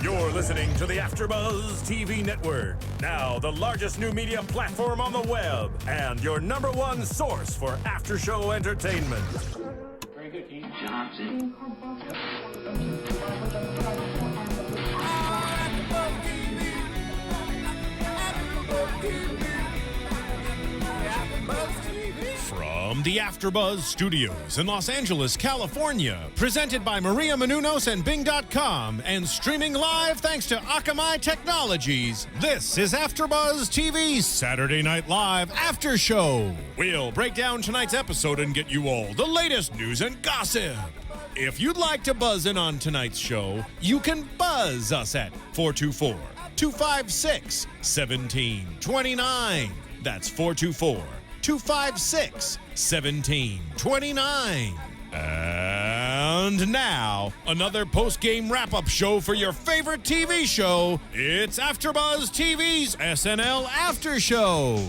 You're listening to the AfterBuzz TV Network, now the largest new media platform on the web, and your #1 source for after-show entertainment. Very good, Keetin. Johnson. From the AfterBuzz Studios in Los Angeles, California, presented by Maria Menounos and Bing.com, and streaming live thanks to Akamai Technologies, this is AfterBuzz TV Saturday Night Live After Show. We'll break down tonight's episode and get you all the latest news and gossip. If you'd like to buzz in on tonight's show, you can buzz us at 424-256-1729. That's 424-256-1729. And now, another post-game wrap-up show for your favorite TV show. It's AfterBuzz TV's SNL After Show.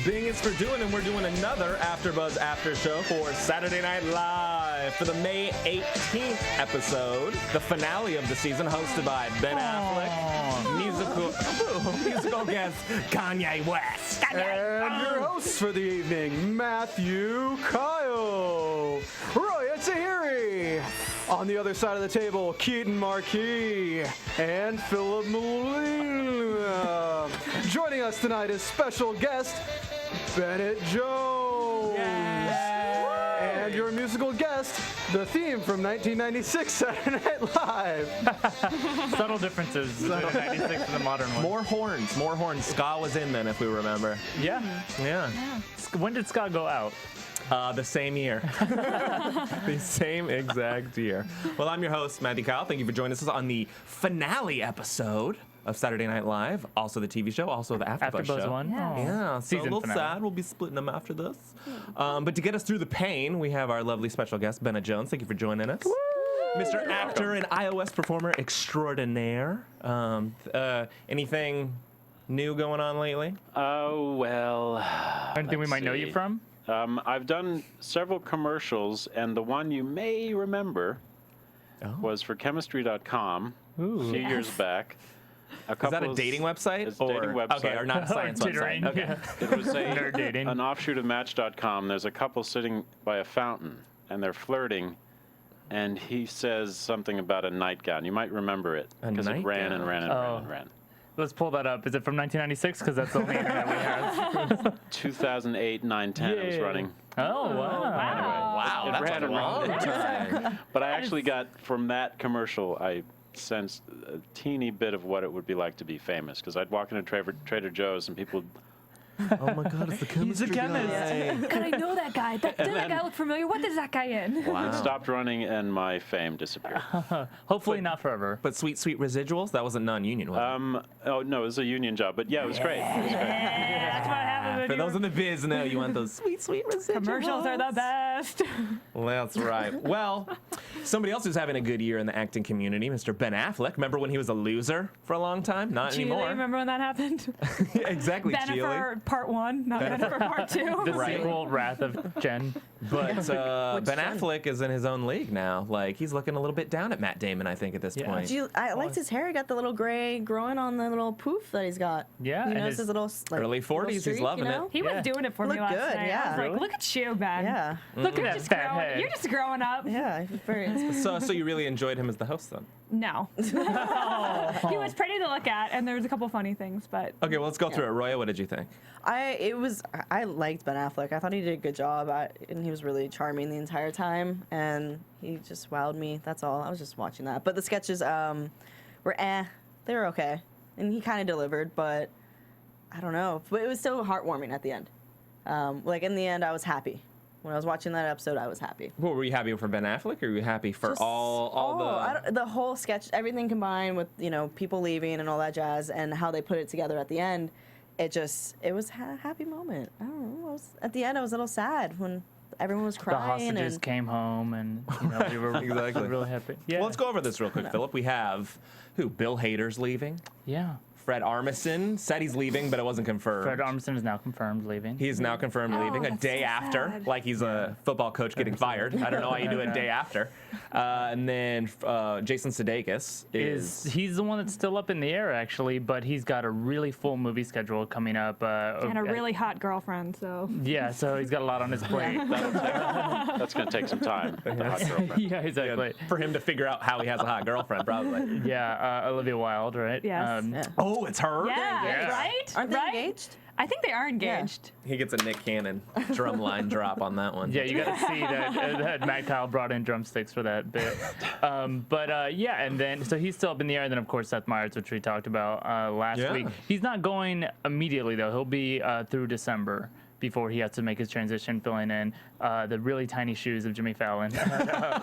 Bing is for doing, and we're doing another AfterBuzz After Show for Saturday Night Live for the May 18th episode, the finale of the season, hosted by Ben Affleck, musical guest Kanye West, and your hosts for the evening, Matthew Kyle, Roya, Taheri. On the other side of the table, Keetin Marchi and Filup Molina. Joining us tonight is special guest Bennett Jones. And your musical guest, the theme from 1996 Saturday Night Live. Subtle differences between 96 and the modern one. More horns. Ska was in then, if we remember. Yeah. When did Ska go out? The same year. The same exact year. Well, I'm your host, Matthew Kyle. Thank you for joining us on the finale episode of Saturday Night Live, also the TV show, also the AfterBuzz show. One? Yeah, so Season a little finale. sad. We'll be splitting them after this. But to get us through the pain, we have our lovely special guest, Bennett Jones. Thank you for joining us. Woo! Mr. Actor and iOS performer extraordinaire. Anything new going on lately? Oh, well. Anything we let's might know see. you from? I've done several commercials, and the one you may remember was for chemistry.com a few years back. Is that a dating website? It's a dating website. Okay, or not a science Tittering. website. Okay. It was Nerd dating. an offshoot of Match.com. There's a couple sitting by a fountain, and they're flirting, and he says something about a nightgown. You might remember it, because it ran and ran and ran and ran. Let's pull that up. Is it from 1996? Because that's the only internet we have. 2008, 9, 10 it was running. Oh, wow. Wow, It that's ran a and long ran. time. But I actually got, from that commercial, I sensed a teeny bit of what it would be like to be famous. Because I'd walk into Trader Joe's and people would, Oh my God, it's the chemistry guy. God, I know that guy. Doesn't that guy look familiar? What is that guy in? it stopped running and my fame disappeared. Hopefully not forever. But sweet residuals? That wasn't non-union, was it? Oh, no, it was a union job. But yeah, it was great. It was great. That's what happens For when those in the biz know you want those sweet residuals. commercials are the best. That's right. Well, somebody else who's having a good year in the acting community, Mr. Ben Affleck. Remember when he was a loser for a long time? Not Julie, anymore. remember when that happened? Exactly, Bennifer Julie. Part 1, not Bennifer Part 2. The sequel, Wrath of Jen. But Ben Affleck is in his own league now. Like, he's looking a little bit down at Matt Damon, I think, at this point. I liked his hair. He got the little gray growing on the little poof that he's got. Yeah, You and notice his little early 40s, he's streak, loving you know? it. He was doing it for me Looked last good, night. yeah. I was like, Really? look at you, Ben. Yeah. Look, you're That just fat growing. head. You're just growing up. Yeah, very. So you really enjoyed him as the host, then? No. He was pretty to look at, and there was a couple funny things, but Okay, well, let's go through it. Roya, what did you think? I liked Ben Affleck. I thought he did a good job, and he was really charming the entire time, and he just wowed me. That's all. I was just watching that, but the sketches were they were okay, and he kind of delivered, but I don't know. But it was still heartwarming at the end. Like in the end, I was happy. When I was watching that episode, I was happy. Well, were you happy for Ben Affleck, or were you happy for Just the whole sketch, everything combined with people leaving and all that jazz, and how they put it together at the end. It was a happy moment. I don't know. At the end, I was a little sad when everyone was The crying. hostages came home, and we were Exactly. really happy. Yeah. Well, let's go over this real quick, Philip. We have Bill Hader's leaving. Yeah. Fred Armisen said he's leaving, but it wasn't confirmed. Fred Armisen is now confirmed leaving. He's now confirmed leaving a that's day so after, sad. like he's a football coach getting fired. I don't know how you do it a day after. And then Jason Sudeikis He's the one that's still up in the air, actually, but he's got a really full movie schedule coming up. And a really hot girlfriend, so. Yeah, so he's got a lot on his plate. That's going to take some time. The hot girlfriend. Yeah, exactly. for him to figure out how he has a hot girlfriend, probably. Yeah, Olivia Wilde, right? Yes. Oh, it's her? Yeah, right? Aren't they right? engaged? I think they are engaged. He gets a Nick Cannon drumline drop on that one. Yeah, you got to see that Matt Kyle brought in drumsticks for that bit. Yeah, and then so he's still up in the air. And then of course Seth Meyers, which we talked about last week. He's not going immediately though. He'll be through December before he has to make his transition, filling in the really tiny shoes of Jimmy Fallon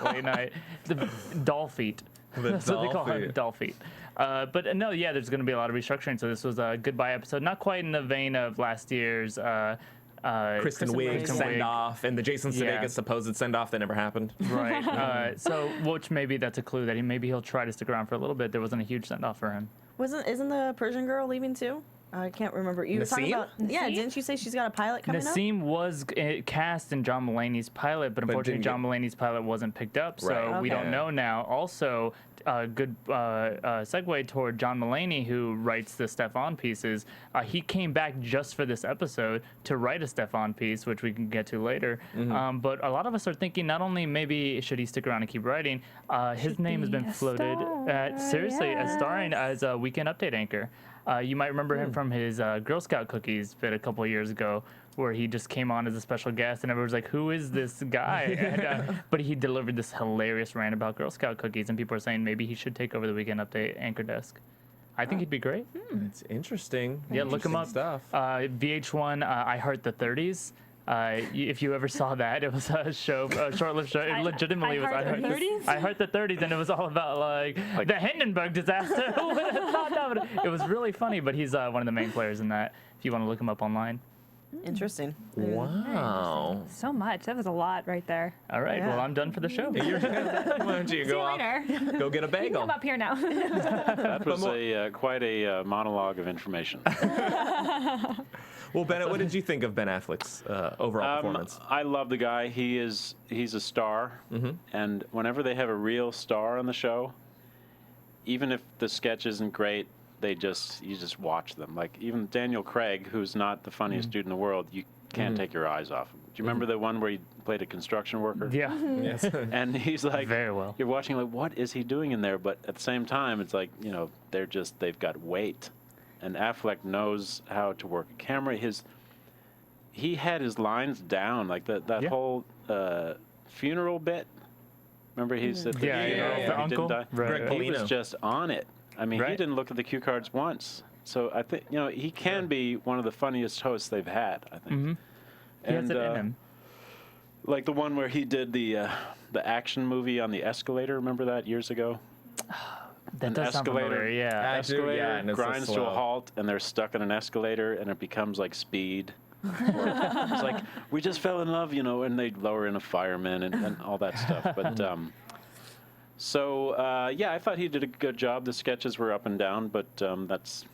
late night. The doll feet. That's what they call him, doll feet. But no, yeah, there's going to be a lot of restructuring. So this was a goodbye episode, not quite in the vein of last year's Kristen Wiig send off and the Jason Sudeikis supposed send off that never happened. Right. So, which maybe that's a clue that he'll try to stick around for a little bit. There wasn't a huge send off for him. Isn't the Persian girl leaving too? I can't remember. You were talking about didn't you say she's got a pilot coming up? Nassim was cast in John Mulaney's pilot, but unfortunately John Mulaney's pilot wasn't picked up, so we don't know now. Also, a good segue toward John Mulaney, who writes the Stefon pieces. He came back just for this episode to write a Stefon piece, which we can get to later. But a lot of us are thinking not only maybe should he stick around and keep writing, his name has been floated seriously as starring as a Weekend Update anchor. You might remember him from his Girl Scout cookies bit a couple of years ago, where he just came on as a special guest, and everyone's like, "Who is this guy?" And, but he delivered this hilarious rant about Girl Scout cookies, and people are saying maybe he should take over the Weekend Update anchor desk. I think he'd be great. It's interesting. Yeah, look him up. Stuff. VH1, I Heart the 30s. If you ever saw that, it was a show, a short-lived show. It legitimately was I Heart the 30s, and it was all about like the Hindenburg disaster. Who would have thought that? It was really funny, but he's one of the main players in that. If you want to look him up online. Interesting. Wow. So much. That was a lot right there. All right. Well, I'm done for the show. Why don't you go off? Go get a bagel. Come up here now. That was quite a monologue of information. Well, Bennett, what did you think of Ben Affleck's overall performance? I love the guy. He's a star, and whenever they have a real star on the show, even if the sketch isn't great, you just watch them. Like even Daniel Craig, who's not the funniest dude in the world, you can't take your eyes off him. Do you remember the one where he played a construction worker? Yeah. Yes. And he's like, very well. You're watching like, what is he doing in there? But at the same time, it's like, they've got weight. And Affleck knows how to work a camera. He had his lines down, like that whole funeral bit. Remember he said the he uncle? didn't die? Right. He was just on it. I mean, he didn't look at the cue cards once. So I think he can be one of the funniest hosts they've had. I think. He has it in him. Like the one where he did the action movie on the escalator. Remember that years ago? That does sound familiar, yeah. Escalator grinds to a halt, and they're stuck in an escalator, and it becomes like Speed. It's like, we just fell in love, and they lower in a fireman and all that stuff. But I thought he did a good job. The sketches were up and down, but that's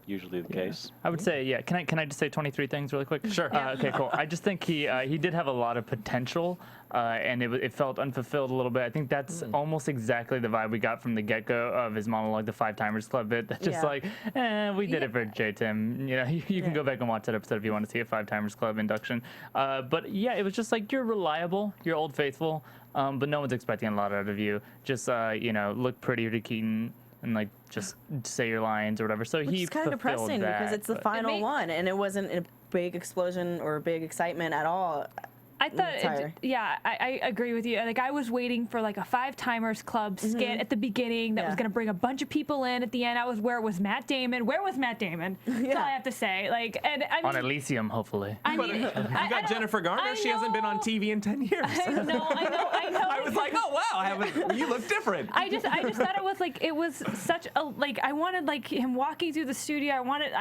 usually the case. I would say, Can I just say 23 things really quick? Sure. Okay, cool. I just think he did have a lot of potential, and it felt unfulfilled a little bit. I think that's almost exactly the vibe we got from the get-go of his monologue, the Five Timers Club bit. That's just we did it for J-Tim. You can go back and watch that episode if you want to see a Five Timers Club induction. But it was just like, you're reliable, you're old faithful, but no one's expecting a lot out of you. Just look prettier to Keetin, and just say your lines or whatever. So Which is kind of depressing because it's the final one, and it wasn't a big explosion or big excitement at all. I thought, I agree with you. Like, I was waiting for like a Five Timers Club skit at the beginning that was going to bring a bunch of people in at the end. Where was Matt Damon? Where was Matt Damon? That's all I have to say. Like, and I mean, on Elysium, hopefully. I mean, you got Jennifer Garner. She hasn't been on TV in 10 years. I know. I was like, oh wow, you look different. I just thought it was such a I wanted him walking through the studio. I wanted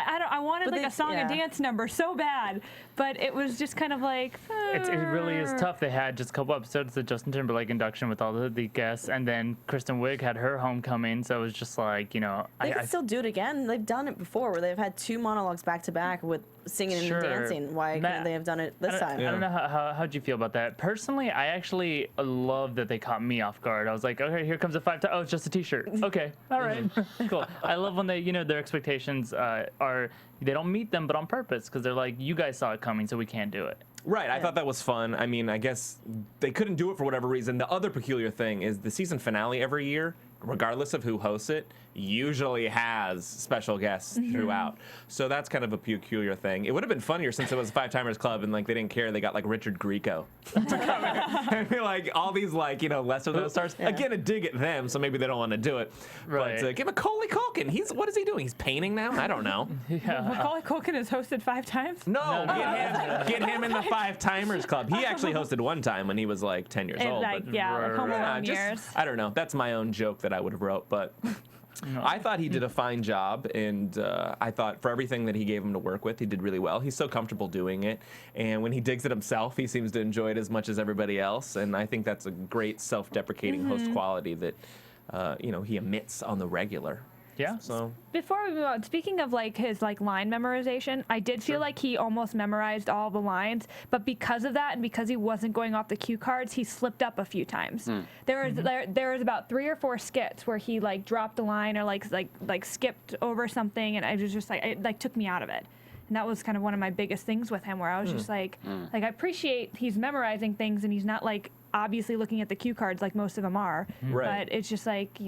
a song and dance number so bad, but it was just kind of like. It really is tough. They had just a couple episodes of Justin Timberlake induction with all the guests, and then Kristen Wiig had her homecoming. So it was just like, They can still do it again. They've done it before, where they've had 2 monologues back to back with singing and dancing. Why couldn't they have done it this time? I don't know how'd you feel about that. Personally, I actually love that they caught me off guard. I was like, okay, here comes a 5 time. Oh, it's just a T-shirt. Okay, all right, cool. I love when they, their expectations are, they don't meet them, but on purpose, because they're like, you guys saw it coming, so we can't do it. Right, I thought that was fun. I mean, I guess they couldn't do it for whatever reason. The other peculiar thing is the season finale every year, regardless of who hosts it, usually has special guests throughout. So that's kind of a peculiar thing. It would have been funnier since it was a 5 Timers Club and like they didn't care. They got like Richard Grieco to come in and be like all these like lesser known stars. Again, a dig at them, so maybe they don't want to do it. Right. But give Macaulay Culkin. What is he doing? He's painting now. I don't know. Macaulay Culkin has hosted 5 times. No, get him in the 5 Timers Club. He actually hosted one time when he was like 10 years old. Like, but, Home Alone years. I don't know. That's my own joke that I would have wrote, but I thought he did a fine job, and I thought for everything that he gave him to work with, he did really well. He's so comfortable doing it, and when he digs it himself, he seems to enjoy it as much as everybody else, and I think that's a great self-deprecating host quality that he emits on the regular. Yeah. So Before we move on, speaking of like his like line memorization, I did feel like he almost memorized all the lines, but because of that and because he wasn't going off the cue cards, he slipped up a few times. There was about 3 or 4 skits where he like dropped a line or like skipped over something, and I was just like it like took me out of it. And that was kind of one of my biggest things with him, where I was just like I appreciate he's memorizing things and he's not like obviously looking at the cue cards like most of them are. Right. But it's just like,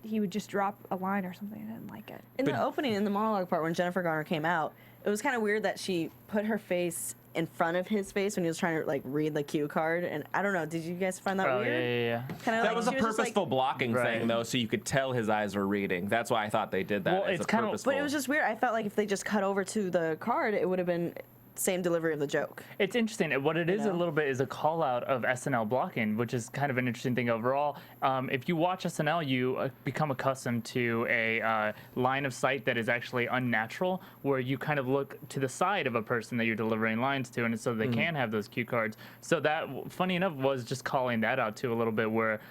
he would just drop a line or something. I didn't like it. In the opening, in the monologue part, when Jennifer Garner came out, it was kind of weird that she put her face in front of his face when he was trying to like read the cue card. And I don't know, did you guys find that weird? Yeah. Kinda that like, was a she just, purposeful like, blocking thing, though, so you could tell his eyes were reading. That's why I thought they did that. Well, as it's a kinda- purposeful. But it was just weird. I felt like if they just cut over to the card, it would have been same delivery of the joke. It's interesting. What it is a little bit is a call out of SNL blocking, which is kind of an interesting thing overall. If you watch SNL, you become accustomed to a line of sight that is actually unnatural, where you kind of look to the side of a person that you're delivering lines to, and so they can have those cue cards. So that, funny enough, was just calling that out too a little bit, where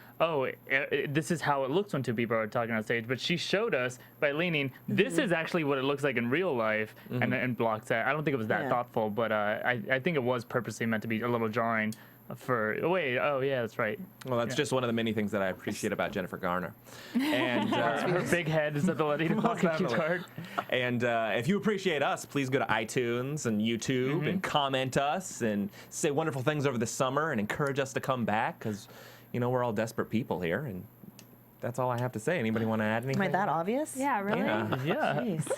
this is how it looks when 2 people are talking on stage, but she showed us by leaning, this is actually what it looks like in real life, and blocks that. I don't think it was that thoughtful, but I think it was purposely meant to be a little jarring that's right. Well, that's just one of the many things that I appreciate about Jennifer Garner. And Her big head is ability to block a cue card. And if you appreciate us, please go to iTunes and YouTube and comment us and say wonderful things over the summer and encourage us to come back, because we're all desperate people here, and that's all I have to say. Anybody want to add anything? Am I that obvious? Yeah, really? Yeah. Jeez.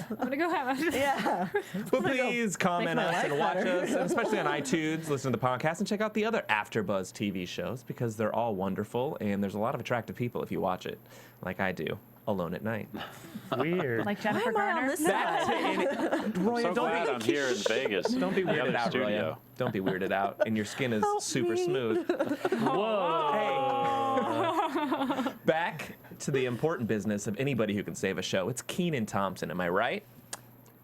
I'm gonna go have a Yeah. Well, please comment my us life and watch better. us, and especially on iTunes. Listen to the podcast and check out the other AfterBuzz TV shows, because they're all wonderful, and there's a lot of attractive people if you watch it, like I do, alone at night. Weird. like Jennifer Why am I on Garner. this side? Roya, So glad I'm here in Vegas. Don't be the other weirded out, studio. Roya. Don't be weirded out, and your skin is super smooth. Whoa. Back to the important business of anybody who can save a show. It's Keenan Thompson, am I right?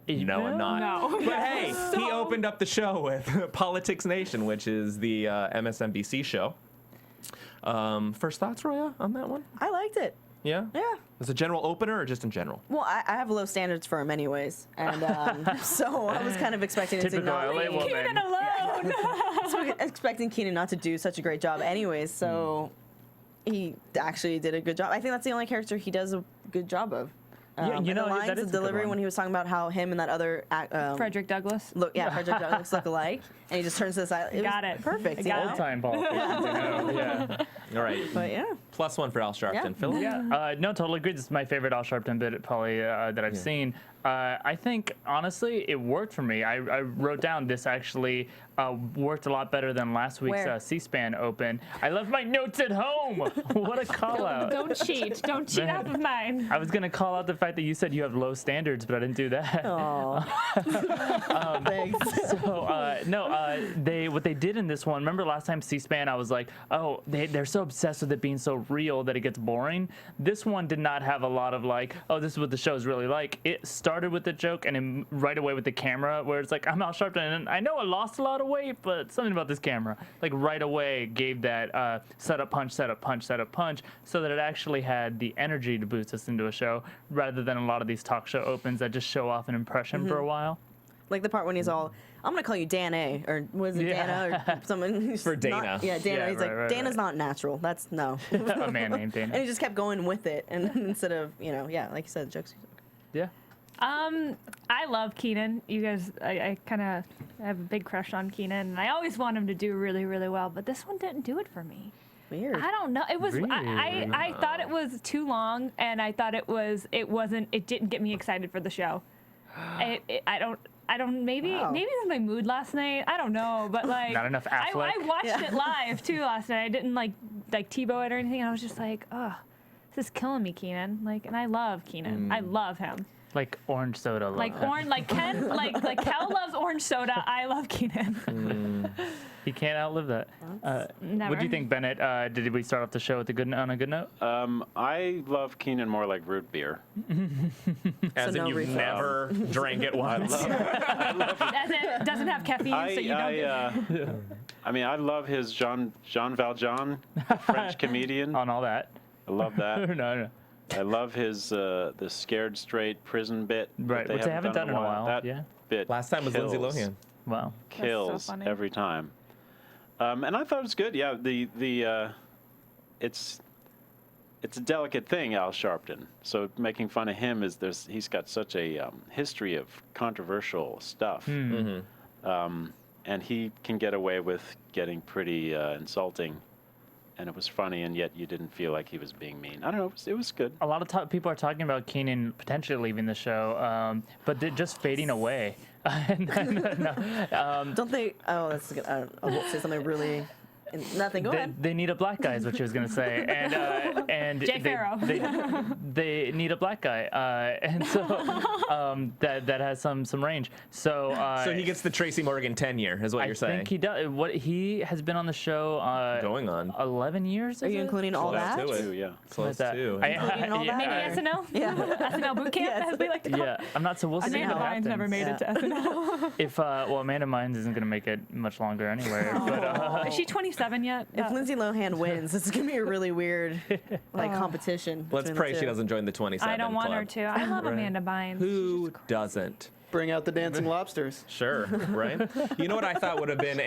No, I'm not. No. But hey, he opened up the show with Politics Nation, which is the MSNBC show. First thoughts, Roya, on that one? I liked it. Yeah? Yeah. Was it a general opener or just in general? Well, I have low standards for him anyways, and so I was kind of expecting it to Typical not. LA woman. Keegan alone. So expecting Keenan not to do such a great job anyways, so he actually did a good job. I think that's the only character he does a good job of. Yeah, and the lines, that is the a good delivery one. when he was talking about how him and that other Frederick Douglass. Frederick Douglass look alike, and he just turns to the side. It Got was it. perfect. I you got know? Old time politicians, yeah. All right. But yeah, +1 for Al Sharpton. Phil? Yeah, no, totally agree. This is my favorite Al Sharpton bit probably that I've seen. I think, honestly, it worked for me. I wrote down this actually worked a lot better than last week's C-SPAN Open. I left my notes at home. What a call out. Don't cheat. Don't cheat off of mine. I was going to call out the fact that you said you have low standards, but I didn't do that. thanks. So, what they did in this one, remember last time C-SPAN, I was like, oh, they're so so obsessed with it being so real that it gets boring. This one did not have a lot of like, oh, this is what the show is really like. It started with the joke and then right away with the camera, where it's like, I'm Al Sharpton and I know I lost a lot of weight, but something about this camera, like right away gave that setup punch, setup punch, setup punch, so that it actually had the energy to boost us into a show, rather than a lot of these talk show opens that just show off an impression for a while. Like the part when he's all, I'm gonna call you Dan A, or was it Dana or someone? For Dana. Dana. Yeah, He's right, like, right, Dana's not natural. That's no. A man named Dana. And he just kept going with it, and instead of like you said, jokes. Yeah. I love Keetin. You guys, I kind of have a big crush on Keetin, and I always want him to do really, really well, but this one didn't do it for me. Weird. I don't know. It was. Really? I thought it was too long, and I thought it wasn't. It didn't get me excited for the show. I don't. Maybe it was my mood last night. I don't know, but like Not enough Affleck. I watched it live too last night. I didn't like TiVo it or anything. I was just like, oh, this is killing me, Keetin. Like, and I love Keetin. I love him. Like orange soda. Like Ken, like Cal loves orange soda. I love Keetin. He can't outlive that. Never. What do you think, Bennett? Did we start off the show with on a good note? I love Keetin more like root beer. As in no you've refill. never drank it once. As it doesn't have caffeine, so you don't. I mean, I love his Jean Valjean, French comedian. On all that. I love that. No. I love his the scared straight prison bit. that Right, which they haven't done in a while. That Yeah. bit Last time was Lindsay kills. Lohan. Wow. Kills funny. every time. And I thought it was good. Yeah, it's a delicate thing, Al Sharpton. So making fun of him he's got such a history of controversial stuff, and he can get away with getting pretty insulting. And it was funny, and yet you didn't feel like he was being mean. I don't know. It was good. A lot of people are talking about Keetin potentially leaving the show, but they're just fading away. No. Don't they? Oh, that's good. I won't say something really. Nothing. Go ahead. They need a black guy, is what she was gonna say, and Jay Farrow. they need a black guy, and so that has some range. So So he gets the Tracy Morgan tenure, is what you're I saying. think he does. What he has been on the show Going on. 11 years. Are is you it? including all Close that? to it. Too, yeah. Close That. to. Including all that? Maybe SNL. Yeah. SNL boot camp, Yes. as we like to call it. Yeah, I'm not. So we'll see Amanda what Bynes happens. never made it to SNL. If Amanda Bynes isn't gonna make it much longer anyway. But Is she 27 yet? If Lindsay Lohan wins, it's gonna be a really weird competition. Let's between pray the she two. doesn't join the 27 I don't want her club. to. I love Amanda Bynes. Who doesn't? Bring out the dancing lobsters. Sure, right? You know what I thought would have been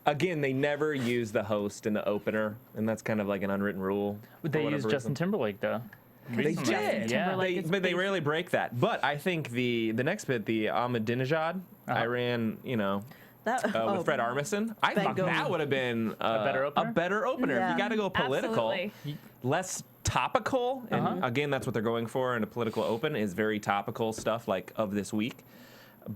again, they never use the host in the opener, and that's kind of like an unwritten rule. they for use whatever Justin reason. Timberlake though. They Recently. did. Yeah. Timberlake. But they rarely break that. But I think the next bit, the Ahmadinejad, Iran, That, with Fred Armisen, I Thank thought God. that would have been better opener? a better opener. Yeah. You got to go political, Absolutely. less topical, and again, that's what they're going for in a political open is very topical stuff like of this week.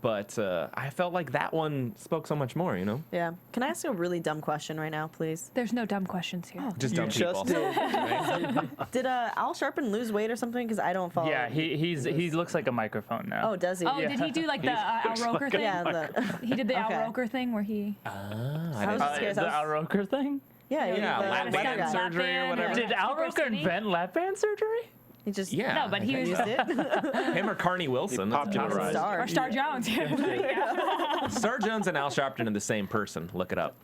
But I felt like that one spoke so much more, Yeah. Can I ask you a really dumb question right now, please? There's no dumb questions here. Just You dumb just people. did. Did Al Sharpton lose weight or something? Because I don't follow. Yeah, he looks like a microphone now. Oh, does he? Oh, did he do like the Al Roker thing? Yeah. He did the Okay. Al Roker thing where he. I was just curious. The Al Roker thing? Yeah. Yeah, lap the band guy. surgery or band, whatever. Did Al Super Roker skinny? invent lap band surgery? He just Yeah. No, but he was. used it. Him or Carney Wilson. That's popularized a Or Star Jones. Star Jones and Al Sharpton are the same person. Look it up.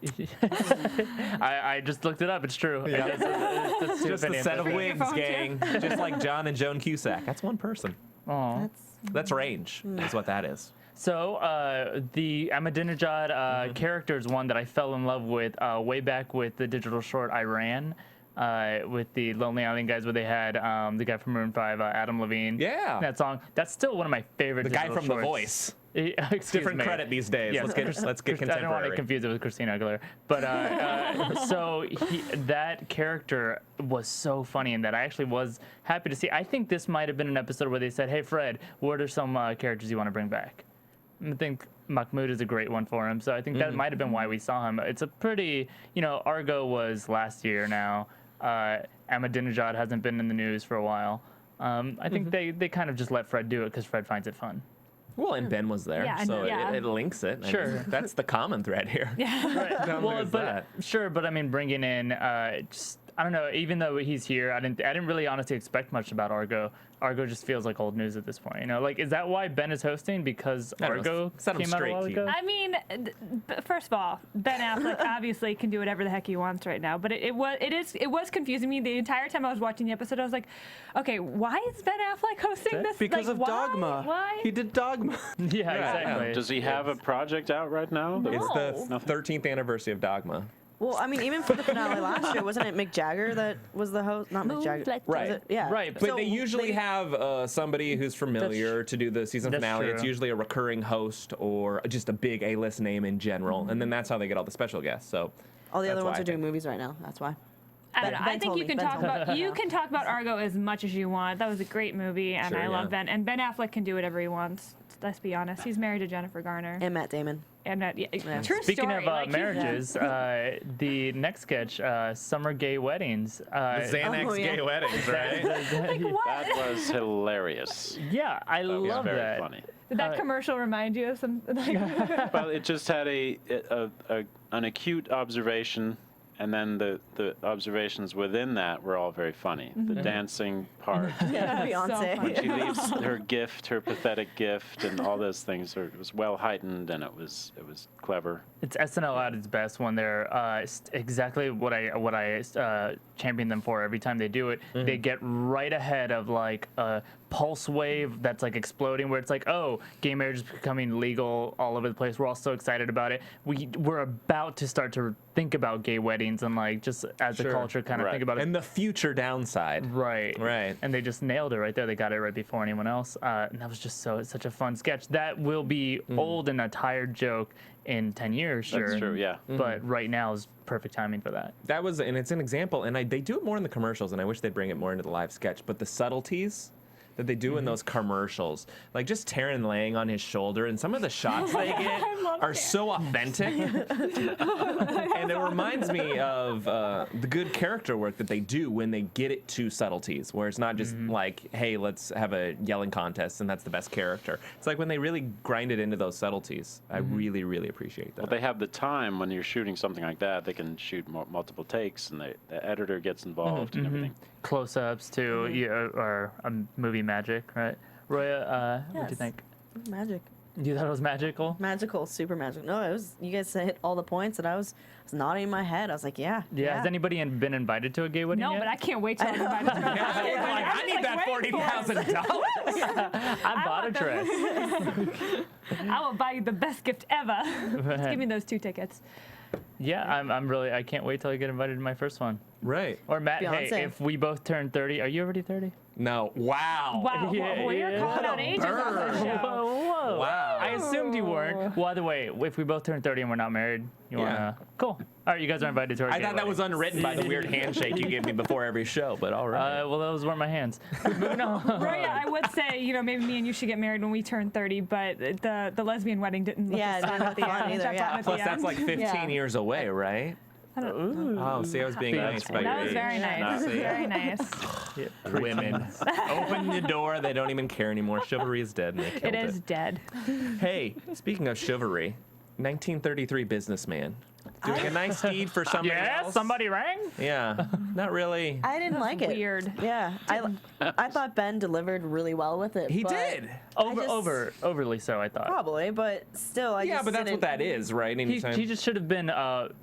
I just looked it up. It's true. It's Just a set of wigs, phone, gang. Just like John and Joan Cusack. That's one person. Aw. That's range, is what that is. So the Ahmadinejad character is one that I fell in love with way back with the digital short Iran. With the Lonely Island guys, where they had the guy from Maroon 5, Adam Levine. Yeah. That song. That's still one of my favorite. The guy digital from The shorts. Voice. Excuse Different me. credit these days. Yes, Let's get I don't want to contemporary. confuse it with Christina Aguilera. But so that character was so funny in that I actually was happy to see. I think this might have been an episode where they said, "Hey Fred, what are some characters you want to bring back?" I think Mahmoud is a great one for him. So I think that might have been why we saw him. It's a pretty, Argo was last year now. Ahmadinejad hasn't been in the news for a while. I think they kind of just let Fred do it because Fred finds it fun. Well, and Ben was there, Yeah, so yeah. it links it. I Sure. mean, that's the common thread here. Yeah. Well, but that. sure, but I mean, bringing in just I don't know. Even though he's here, I didn't really honestly expect much about Argo. Argo just feels like old news at this point. You know, like is that why Ben is hosting because I don't know. Argo Set him came out a straight, while Keith. ago? I mean, first of all, Ben Affleck obviously can do whatever the heck he wants right now. But it was confusing me the entire time I was watching the episode. I was like, okay, why is Ben Affleck hosting this? Because like, of why? Dogma. Why? He did Dogma. Yeah, exactly. Does he have a project out right now? No. It's the Nothing. 13th anniversary of Dogma. Well, I mean, even for the finale last year, wasn't it Mick Jagger that was the host? Not Mick Jagger. Moonlight. Right. Was it? Yeah. Right, But So they usually they- have somebody who's familiar to do the season that's finale. It's true. usually a recurring host or just a big A-list name in general, Mm-hmm. and then that's how they get all the special guests. So All the that's other ones why are I doing think. movies right now. That's why. I don't know. Ben I think told you me. can Ben talk told me. about you can talk about Argo as much as you want. That was a great movie, and Sure, I love yeah. Ben. And Ben Affleck can do whatever he wants. Let's be honest. He's married to Jennifer Garner. And Matt Damon. And true Speaking story. of like, marriages, the next sketch, Summer Gay Weddings. Xanax Oh, yeah. gay weddings, right? like what? That was hilarious. Yeah, I That was love very that. funny. Did that commercial remind you of some? Like, Well, it just had an acute observation, and then the observations within that were all very funny. The dancing part, Yeah, So Beyonce. funny. she leaves her gift, her pathetic gift, and all those things. It was well heightened, and it was clever. It's SNL at its best when they're exactly what I champion them for every time they do it. They get right ahead of like a pulse wave that's like exploding, where it's like, oh, gay marriage is becoming legal all over the place. We're all so excited about it. We're about to start to think about gay weddings and like just as Sure. a culture kind of Right. think about it. And the future downside. Right. Right. And they just nailed it right there. They got it right before anyone else. And that was just such a fun sketch. That will be old and a tired joke in 10 years, sure. That's true, yeah. But right now is perfect timing for that. That was, and it's an example, and they do it more in the commercials, and I wish they'd bring it more into the live sketch. But the subtleties that they do in those commercials, like just Taron laying on his shoulder, and some of the shots they get are so authentic, and it reminds me of the good character work that they do when they get it to subtleties, where it's not just like, hey, let's have a yelling contest and that's the best character. It's like when they really grind it into those subtleties. I really, really appreciate that. Well, they have the time when you're shooting something like that. They can shoot multiple takes, and the editor gets involved and everything. Close-ups to or movie magic, right? Roya, what do you Yes. think? Magic. You thought it was magical? Magical, super magic. No, it was. You guys hit all the points, and I was nodding in my head. I was like, yeah. Yeah. Has anybody been invited to a gay wedding no, yet? but I can't wait till I'm invited to my I need that $40,000. I bought a dress. I will buy you the best gift ever. Just give me those 2 tickets. Yeah, I can't wait till I get invited to my first one. Right. Or Matt, Beyonce. hey, if we both turn 30, are you already 30? No. Wow. Wow, Yeah, well, you're yeah. calling out What a ages on this burn. show. Whoa. Wow. I assumed you weren't. Well, either way, if we both turn 30 and we're not married, you wanna? Cool. All right, you guys are invited to our I gay thought that was wedding. unwritten by the weird handshake you gave me before every show, but all right. Well, those weren't my hands. Moving on. Roya, I would say, maybe me and you should get married when we turn 30, but the lesbian wedding didn't look Yeah, as it fun didn't at the look fun end. either, That yeah. fun at Plus, the that's end. like 15 Yeah. years away, right? Oh, see, I was being nice by That your was age. very nice. See? Very nice. Women. Open the door. They don't even care anymore. Chivalry is dead, and they killed It is dead. Hey, speaking of chivalry, 1933 businessman. Doing a nice deed for somebody Yeah, else. somebody rang. Yeah, not really. I didn't like it. Weird. Yeah, I thought Ben delivered really well with it. He but- did. Overly so, I thought. Probably, but still, I Yeah, just but that's what didn't- that is, right? He Anytime. just should have been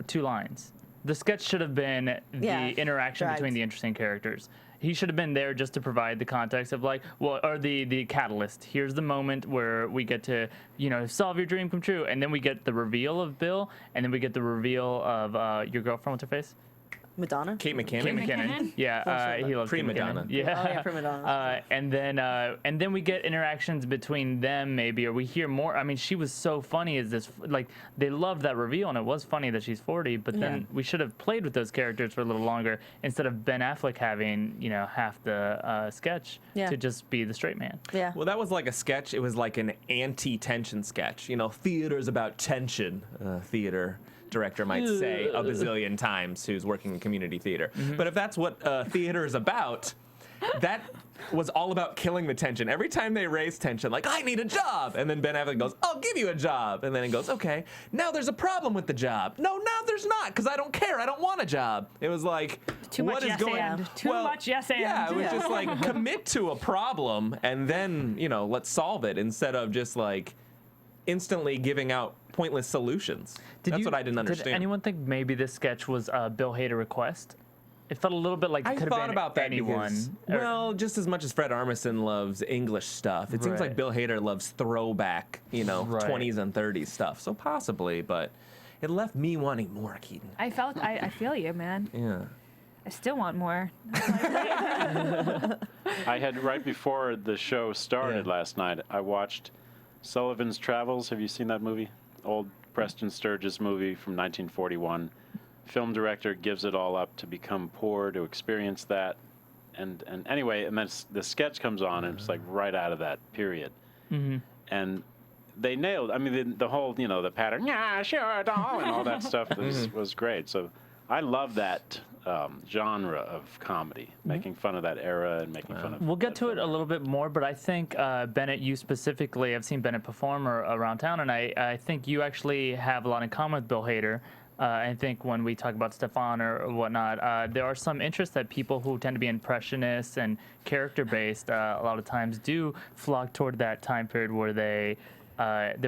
2 lines. The sketch should have been the Yeah, interaction dragged. between the interesting characters. He should have been there just to provide the context of like, well, or the catalyst. Here's the moment where we get to, solve your dream come true, and then we get the reveal of Bill, and then we get the reveal of your girlfriend. What's her face? Madonna. Kate McKinnon. Kate McKinnon. McKinnon? Yeah, he loves Kate Prima McKinnon. donna. Yeah. Oh, yeah, prima donna. And then we get interactions between them, maybe, or we hear more. I mean, she was so funny as this. Like, they loved that reveal, and it was funny that she's 40. But then we should have played with those characters for a little longer instead of Ben Affleck having half the sketch Yeah. to just be the straight man. Yeah. Well, that was like a sketch. It was like an anti-tension sketch. Theater's about tension. Theater director might say a bazillion times who's working in community theater. But if that's what theater is about, that was all about killing the tension. Every time they raised tension, like, I need a job. And then Ben Affleck goes, I'll give you a job. And then he goes, okay, now there's a problem with the job. No, now there's not, because I don't care. I don't want a job. It was like, Too what much is yes going and. Too much yes and. Yeah, it was just like, commit to a problem and then, you know, let's solve it instead of just like instantly giving out pointless solutions. That's what I didn't understand. Did anyone think maybe this sketch was a Bill Hader request? It felt a little bit like it I could have thought been about that anyone. because, well, just as much as Fred Armisen loves English stuff, it seems like Right. Bill Hader loves throwback, you know, Right. 20s and 30s stuff. So possibly, but it left me wanting more, Keetin. I feel you, man. Yeah. I still want more. I had, right before the show started last night, I watched Sullivan's Travels. Have you seen that movie? Old Preston Sturges movie from 1941. Film director gives it all up to become poor, to experience that. And anyway, and then the sketch comes on, and it's like right out of that period. Mm-hmm. And they nailed, I mean, the whole, you know, the pattern, yeah, sure, doll, and all that stuff was great. So I love that genre of comedy, making fun of that era and making fun of. We'll get to it a little bit more, but I think Bennett, you specifically, I've seen Bennett perform around town, and I think you actually have a lot in common with Bill Hader. I think when we talk about Stefon or whatnot, there are some interests that people who tend to be impressionists and character-based a lot of times do flock toward that time period where there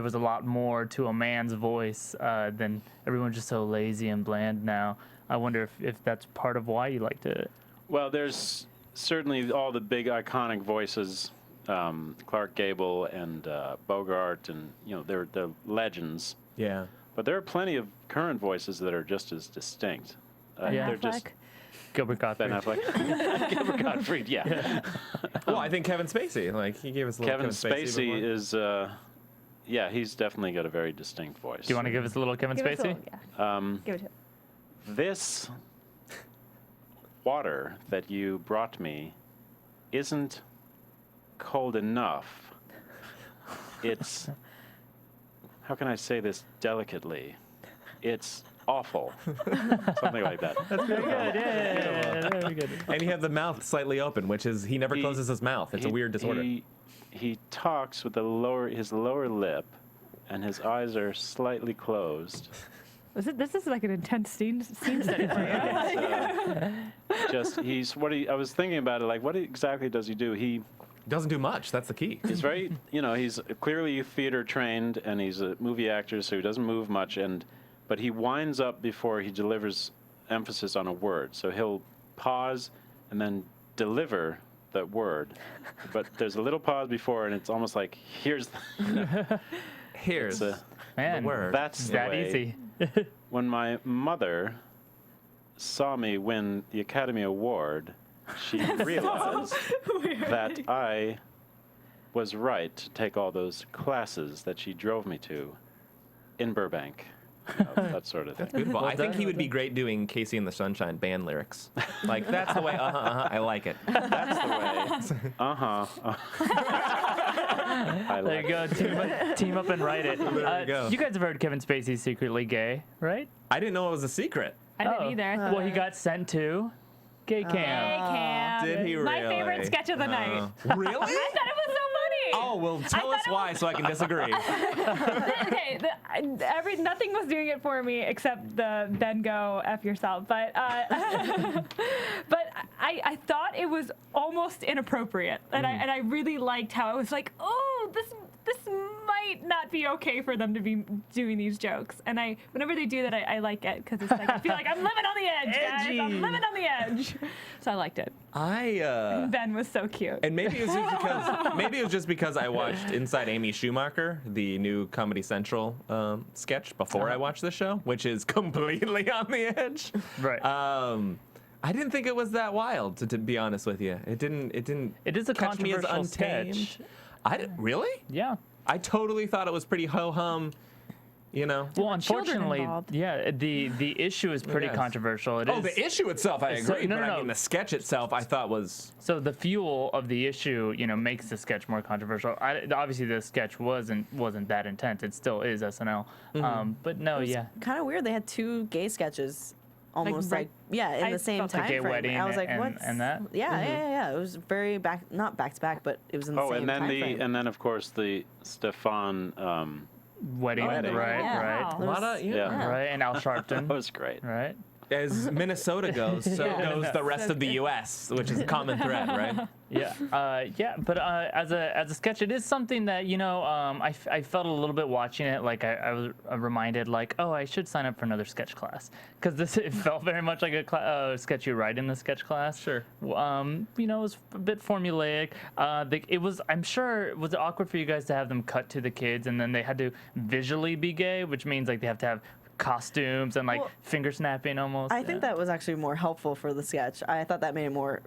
was a lot more to a man's voice than everyone's just so lazy and bland now. I wonder if that's part of why you liked it. Well, there's certainly all the big iconic voices, Clark Gable and Bogart, and you know they're legends. Yeah. But there are plenty of current voices that are just as distinct. Yeah. They're just Gilbert Gottfried. Ben Affleck, Gilbert Gottfried. Yeah. Well, I think Kevin Spacey, like he gave us a little Kevin Spacey before. is, yeah, he's definitely got a very distinct voice. Do you want to give us a little Kevin Give us a Spacey? little- yeah. Give it to him. This water that you brought me isn't cold enough. It's, how can I say this delicately? It's awful. Something like that. Very good. Yeah, very good. And he has the mouth slightly open, which is he never closes his mouth. It's a weird disorder. He talks with his lower lip, and his eyes are slightly closed. This is like an intense scene study for you. I was thinking about it, like, what exactly does he do? He doesn't do much. That's the key. He's very, he's clearly theater trained, and he's a movie actor, so he doesn't move much, but he winds up before he delivers emphasis on a word. So he'll pause and then deliver that word, but there's a little pause before, and it's almost like, here's the Man, that's that the way. easy. When my mother saw me win the Academy Award, she realized that I was right to take all those classes that she drove me to in Burbank. That sort of thing. Beautiful. I think he would be great doing Casey and the Sunshine Band lyrics. Like, that's the way, I like it. That's the way. I There like you go. Team up and write it. There you go. You guys have heard Kevin Spacey's secretly gay, right? I didn't know it was a secret. I didn't either. Well, he got sent to gay camp. Hey, Cam. Did he My really? favorite sketch of the night. Really? I thought it was so funny. Oh, well, tell us why so I can disagree. Okay, nothing was doing it for me except the Ben go F yourself. But but I thought it was almost inappropriate, and I really liked how it was like, oh, this might not be okay for them to be doing these jokes. And whenever they do that, I like it because it's like I feel like I'm living on the edge, guys. Edgy. I'm living on the edge. So I liked it. Ben was so cute. And maybe it was just because I watched Inside Amy Schumacher, the new Comedy Central sketch before I watched the show, which is completely on the edge. Right. I didn't think it was that wild, to be honest with you. It didn't. It is a catch me as controversial untamed. sketch. Really? Yeah. I totally thought it was pretty ho-hum. Well, unfortunately, involved. yeah, the issue is pretty Yes. controversial. It is. the issue itself, I So- agree. no, but no, I no. mean, the sketch itself, I thought was. So the fuel of the issue, makes the sketch more controversial. Obviously, the sketch wasn't that intense. It still is SNL. But no, yeah. Kind of weird. They had two gay sketches almost right- in I the same felt time like gay frame. wedding I was like, and- what's and that? Yeah. It was very not back to back, but it was in the Oh, same and then time frame. and then of course the Stefon. Wedding, Wedding, right, yeah. right. A lot of, Yeah. Right, and Al Sharpton. That was great. Right. As Minnesota goes, so goes the rest of the U.S., which is a common thread, right? Yeah, but as a sketch, it is something that I felt a little bit watching it. Like I was reminded, like, oh, I should sign up for another sketch class because it felt very much like a sketch you write in the sketch class. Sure. It was a bit formulaic. I'm sure it was awkward for you guys to have them cut to the kids, and then they had to visually be gay, which means like they have to have costumes and finger snapping almost. I think that was actually more helpful for the sketch. I thought that made it more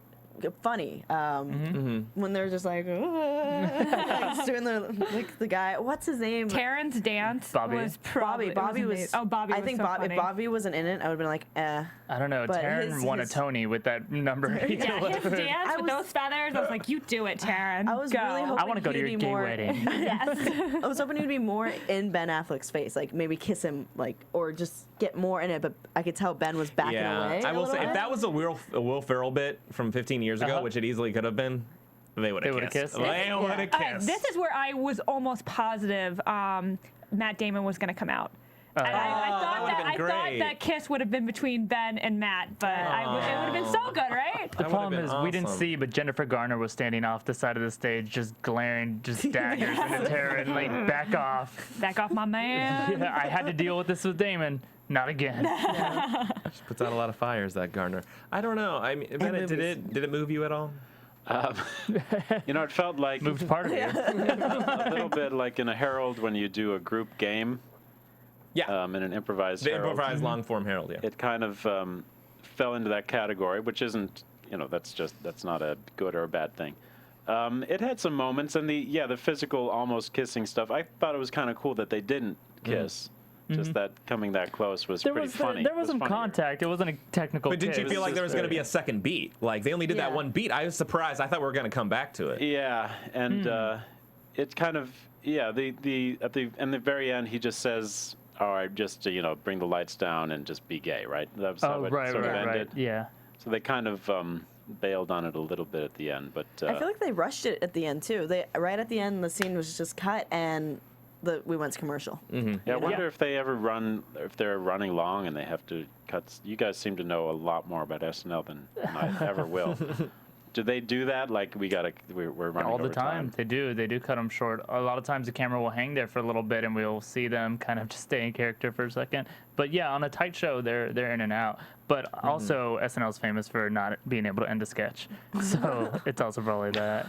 funny when they're just like, just doing the guy. What's his name? Karen's dance Bobby. was probably Bobby was. amazing. Oh, Bobby. I was think so if funny. Bobby wasn't in it, I would have been like, eh. I don't know. But Taryn won a his- Tony with that number. He Yeah, his delivered. dance with those feathers. I was like, you do it, Taryn. I was Go. really hoping I want to go to he'd your be gay more- wedding. Yes. I was hoping he'd be more in Ben Affleck's face, like maybe kiss him, or just get more in it. But I could tell Ben was backing away. I will say, if bit. that was a Will Ferrell bit from 15 years ago, which it easily could have been, they would have would've kissed. kissed? They would have kissed. This is where I was almost positive Matt Damon was going to come out. And I that would've thought been I thought great. that kiss would have been between Ben and Matt, but it would have been so good, right? The problem is we didn't awesome. see, but Jennifer Garner was standing off the side of the stage, just glaring, just daggers into Taryn, like back off. Back off, my man. Yeah, I had to deal with this with Damon. Not again. She puts out a lot of fires, that Garner. I don't know. I mean, Bennett, did it move you at all? It felt like Moved part of you. a little bit like in a Herald when you do a group game. Yeah. In an improvised The Herald. improvised long form Herald, yeah. It kind of fell into that category, which isn't, that's not a good or a bad thing. It had some moments, and the physical almost kissing stuff. I thought it was kind of cool that they didn't kiss. Just that coming that close was pretty funny. There was It some funnier. contact. It wasn't a technical But didn't you kiss. feel like there was going to be a second beat? Like, they only did that Yeah. one beat. I was surprised. I thought we were going to come back to it. Yeah, and it kind of at the very end he just says, "All right, just bring the lights down and just be gay," right? That was how it sort of ended. Yeah. So they kind of bailed on it a little bit at the end, but I feel like they rushed it at the end too. They right at the end, the scene was just cut and we went to commercial. I wonder if they ever if they're running long and they have to cut. You guys seem to know a lot more about SNL than I ever will. Do they do that? Like we're running All the over time. They do cut them short. A lot of times the camera will hang there for a little bit and we'll see them kind of just stay in character for a second. But yeah, on a tight show, they're in and out. But also SNL's famous for not being able to end a sketch. So it's also probably that.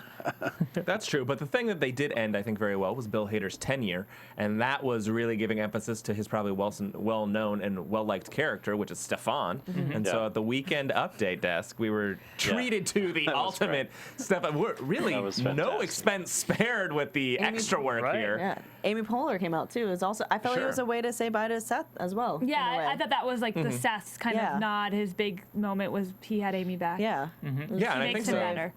That's true. But the thing that they did end, I think, very well was Bill Hader's tenure. And that was really giving emphasis to his probably well-known and well-liked character, which is Stefon. And so at the Weekend Update desk, we were treated to the ultimate Stefon. We're really That was no fantastic. expense spared with the extra work right. here. Yeah, Amy Poehler came out too. It was also I felt like it was a way to say bye to Seth as well. in a Yeah, way. I thought that was like the Seth's kind Yeah. of nod. His big moment was he had Amy back. Yeah. Yeah, and I Makes think it so. better.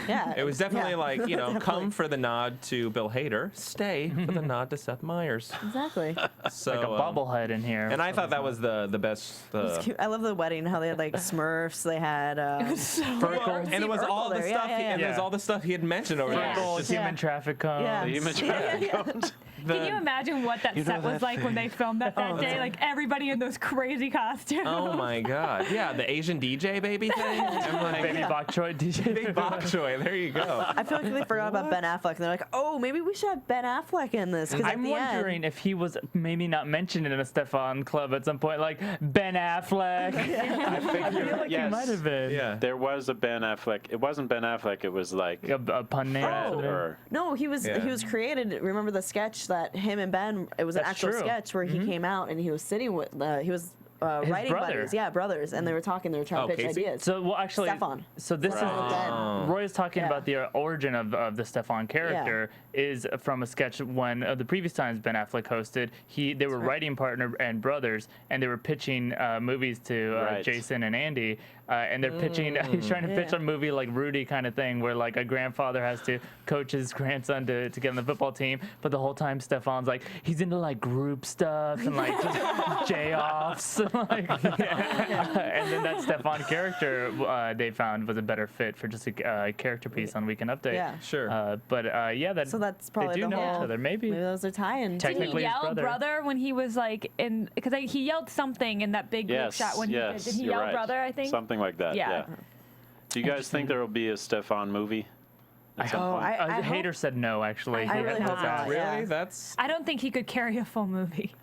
Yeah. It was definitely like, Definitely. come for the nod to Bill Hader, stay for the nod to Seth Meyers. Exactly. So, Like a bobblehead in here. And I thought that was the best. It's cute. I love the wedding. How they had like Smurfs. They had. Urkel. And it was all the there. stuff. Yeah. And it was all the stuff he had mentioned over Yeah. there. the Just- human traffic cones. Yeah. The image comes. Can you imagine what that set was like when they filmed that day? Like everybody in those crazy costumes. Oh my God! Yeah, the Asian DJ baby thing. I'm like, Baby Bok Choy DJ. Big Bok Choy. There you go. I feel like they forgot about Ben Affleck, and they're like, "Oh, maybe we should have Ben Affleck in this." 'Cause at I'm the wondering end, if he was maybe not mentioned in a Stefon club at some point, like Ben Affleck. I feel like he Yes. might have been. Yeah. There was a Ben Affleck. It wasn't Ben Affleck. It was like A pun name. Fred or or no, he was Yeah. created. Remember the sketch that him and Ben? It was an That's actual true. sketch where he came out and he was sitting with he was writing brother. buddies, yeah, brothers, and they were talking. They were trying to pitch Casey? ideas. So, well, actually, Stefon. so this is Roy is talking Yeah. about the origin of the Stefon character is from a sketch when the previous times Ben Affleck hosted. They were writing partner and brothers, and they were pitching movies to Right. Jason and Andy. and they're pitching. He's trying to pitch a movie like Rudy kind of thing, where like a grandfather has to coach his grandson to get on the football team, but the whole time Stefon's like he's into like group stuff and like just J-offs, like, and then that Stefon character they found was a better fit for just a character piece on Weekend Update. Yeah. Sure. But yeah, that So that's probably they do the know whole. each other. Maybe those are tie-in. Did he Technically his yell brother. when he was like in? Because he yelled something in that big group Yes, shot when yes, he did. Did he you're yell right. brother? I think. Something like that. Yeah. Yeah. Do you guys think there will be a Stefon movie? At some point? I Hater said no. Actually, I He really had hope no not. doubt. Really? Yeah. That's. I don't think he could carry a full movie.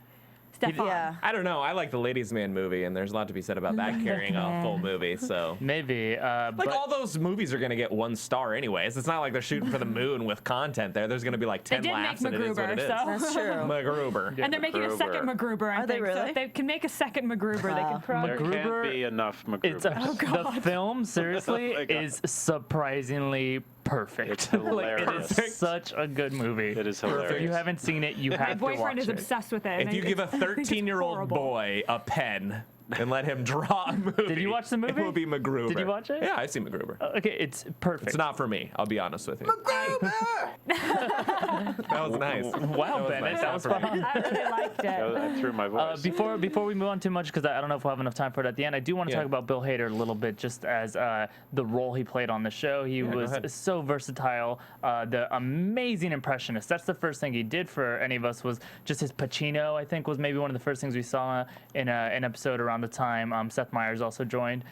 Stefon. Yeah. I don't know. I like the Ladies' Man movie, and there's a lot to be said about that carrying a full movie. So. Maybe. Like but all those movies are gonna get 1 star anyways. It's not like they're shooting for the moon with content there. There's gonna be like 10 did make laughs, and it is what it is. MacGruber, so- That's true. MacGruber. And they're making a second MacGruber. I Are they think. So really? if they can make a second MacGruber, they Wow. can probably. There MacGruber- can't be enough It's MacGruber. the film seriously Oh my God. is surprisingly perfect. It's Like, hilarious. it is such a good movie. It is If hilarious. you haven't seen it, you My have to watch boyfriend is it. obsessed with it. If you give a 13-year-old boy a pen and let him draw a movie, Did you watch the movie? It will be MacGruber. Did you watch it? Yeah, I've seen MacGruber. Okay, it's perfect. It's not for me. I'll be honest with you. That was nice. Wow, Bennett, nice. that was Not for fun. me. I really liked it. I threw my voice. Before we move on too much, because I don't know if we'll have enough time for it at the end, I do want to Yeah. talk about Bill Hader a little bit, just as the role he played on the show. He go was ahead. so versatile, the amazing impressionist. That's the first thing he did for any of us, was just his Pacino, I think, was maybe one of the first things we saw in an episode around the time Seth Meyers also joined.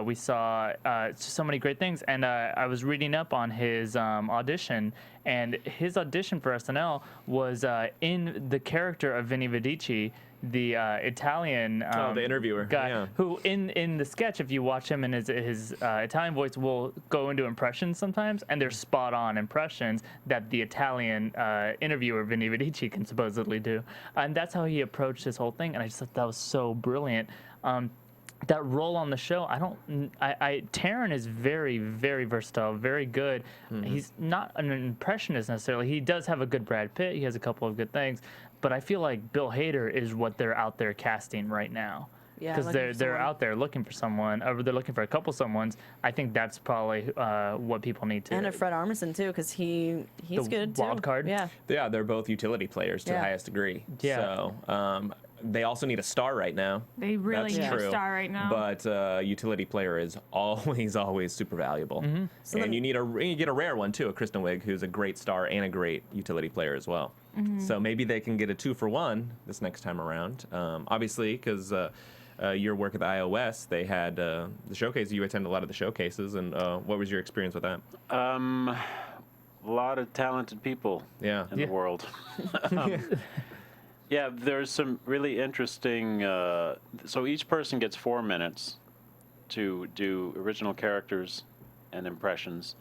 We saw so many great things, and I was reading up on his audition, and his audition for SNL was in the character of Vinny Vidici, the Italian the interviewer, guy, yeah. who in the sketch, if you watch him in his Italian voice, will go into impressions sometimes, and they're spot on impressions that the Italian interviewer Vinny Vidici can supposedly do, and that's how he approached his whole thing, and I just thought that was so brilliant. That role on the show, Taron is very, very versatile, very good. He's not an impressionist necessarily. He does have a good Brad Pitt. He has a couple of good things, but I feel like Bill Hader is what they're out there casting right now. Yeah, Because looking for they're someone. out there looking for someone, or they're looking for a couple someones. I think that's probably what people need to. And a Fred Armisen too, because he's The good too. wild card? Yeah. Yeah, they're both utility players to the Yeah. highest degree. Yeah. So they also need a star right now. They really That's need true. a star right now. But utility player is always super valuable. And you get a rare one too, a Kristen Wiig, who's a great star and a great utility player as well. So maybe they can get a 2-for-1 this next time around. Obviously, because your work at the iOS, they had the showcase. You attend a lot of the showcases, and what was your experience with that? A lot of talented people Yeah. in the world. Yeah, there's some really interesting. So each person gets 4 minutes to do original characters and impressions.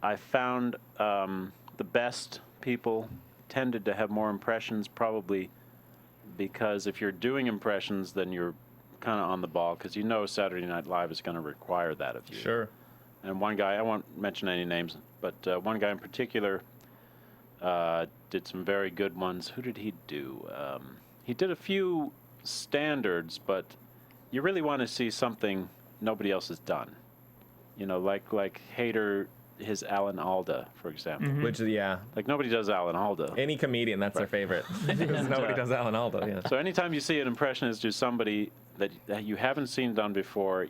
I found the best people tended to have more impressions, probably because if you're doing impressions, then you're kind of on the ball, because you know Saturday Night Live is going to require that of you. Sure. And one guy, I won't mention any names, but one guy in particular did some very good ones. Who did he do? He did a few standards, but you really want to see something nobody else has done. You know, like Hader, his Alan Alda, for example. Which, yeah, Like nobody does Alan Alda. any comedian, that's their favorite. Because nobody does Alan Alda, yeah. So anytime you see an impressionist do somebody that you haven't seen done before,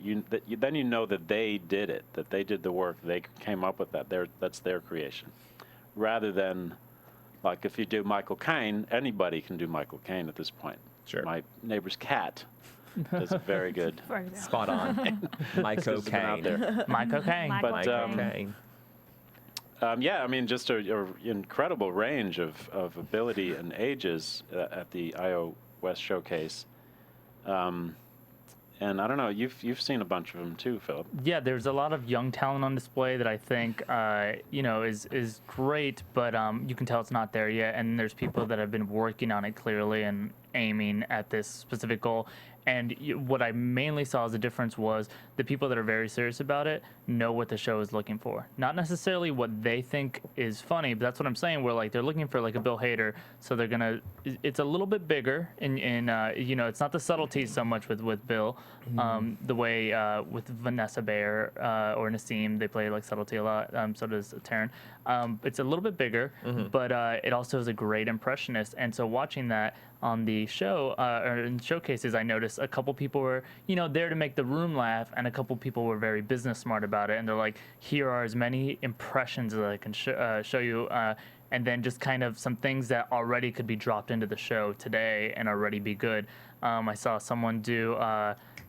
then you know that they did it, that they did the work, they came up with that. That's their creation. Rather than, like, if you do Michael Caine, anybody can do Michael Caine at this point. Sure. My neighbor's cat does a very good. For example. Spot on. Mike It's been out Cocaine. there. Mike O'Kane. Michael But, Cocaine. Yeah, I mean, just a incredible range of ability and ages at the IO West showcase. And I don't know, you've seen a bunch of them too, Philip. Yeah, there's a lot of young talent on display that I think is great, but you can tell it's not there yet. And there's people that have been working on it clearly and aiming at this specific goal. And what I mainly saw as a difference was the people that are very serious about it know what the show is looking for. Not necessarily what they think is funny, but that's what I'm saying. Where like they're looking for like a Bill Hader, so they're gonna. It's a little bit bigger, in you know, it's not the subtleties so much with Bill, the way with Vanessa Bayer or Nassim, they play like subtlety a lot. So does Taryn. It's a little bit bigger, but it also is a great impressionist. And so watching that on the show or in showcases, I noticed a couple people were, you know, there to make the room laugh, and a couple people were very business smart about it. And they're like, here are as many impressions as I can show you. And then just kind of some things that already could be dropped into the show today and already be good. I saw someone do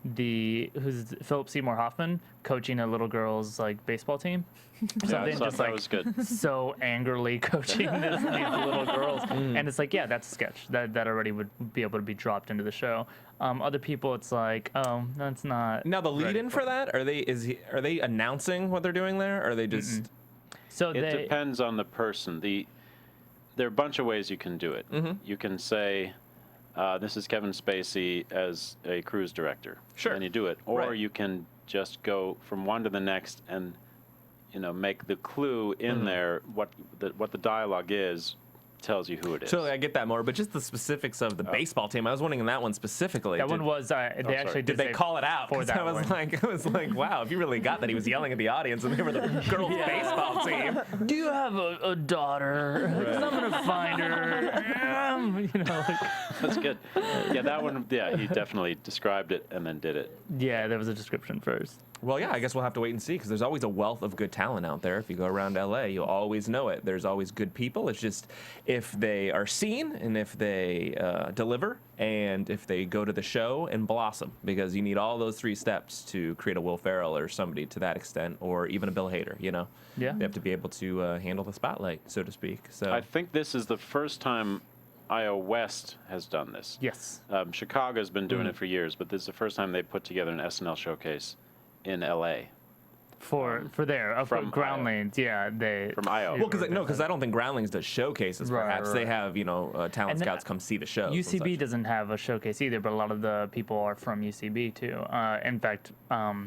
who's Philip Seymour Hoffman coaching a little girl's like baseball team. Yeah, I thought that was good. So angrily coaching these little girls, and it's like, yeah, that's a sketch that already would be able to be dropped into the show. Other people, it's like, oh, that's not. Now the lead-in for that, are they announcing what they're doing there, or are they just? So It depends on the person. There are a bunch of ways you can do it. You can say, this is Kevin Spacey as a cruise director. Sure. And you do it. Or Right. you can just go from one to the next and, you know, make the clue in there what the dialogue is, tells you who it is. So I get that more, but just the specifics of the baseball team. I was wondering in that one specifically. That one was they actually Did they call it out? for 'Cause that I was one. like, wow, if you really got that, he was yelling at the audience, and they were the girls' baseball team. Do you have a daughter? 'Cause I'm gonna find her. You know, like, That's good. Yeah, that one, yeah, he definitely described it and then did it. yeah, there was a description first. Well, yeah, I guess we'll have to wait and see, because there's always a wealth of good talent out there. If you go around LA, you'll always know it. There's always good people. It's just if they are seen and if they deliver and if they go to the show and blossom, because you need all those three steps to create a Will Ferrell or somebody to that extent, or even a Bill Hader, you know? Yeah. They have to be able to handle the spotlight, so to speak. So I think this is the first time IO West has done this. Yes. Chicago's been doing it for years, but this is the first time they put together an SNL showcase in LA For there, from Groundlings, yeah, they. from IO. well, because I don't think Groundlings does showcases. Right, Perhaps right. they have talent And then, scouts come see the show. UCB doesn't have a showcase either, but a lot of the people are from UCB too. In fact,